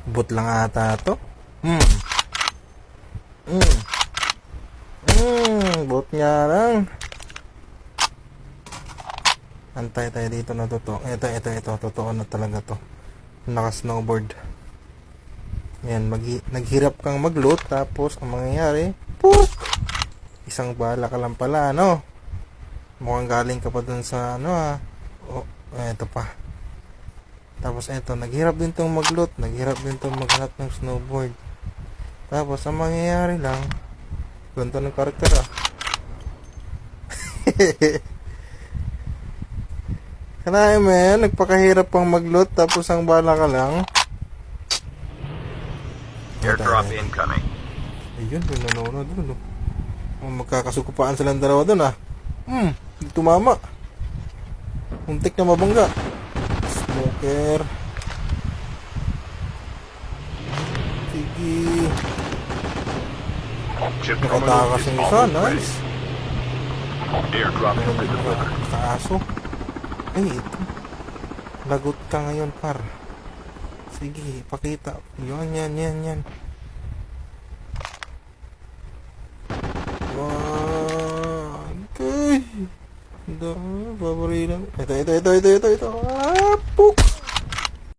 Bot lang ata to. Bot nga lang. Antay tayo dito na totoo. Ito. Totoo na talaga to. Naka-snowboard. Yan, naghirap kang mag-loot. Tapos, ang mangyayari, poof! Isang bala ka lang pala, ano? Mukhang galing ka pa dun sa, ano Oh, eto pa. Tapos, eto, naghirap din tong mag-loot. Naghirap din tong maghanap ng snowboard. Tapos, ang mangyayari lang, ganito ng karakter, Kanahin mo yan, nagpakahirap pang mag-loot tapos ang bala ka lang. Airdrop incoming. Ayun, yung nanonood dun, magkakasugupaan silang dalawa dun, tumama. Muntik na mabangga. Smoker. Sige. Nakatakas yung isa, nice. Airdrop has been delivered. Kaaso. Ay, ito. Lagot ka ngayon, par. Sige, pakita. Yan. Okay. Babarilan. Ito.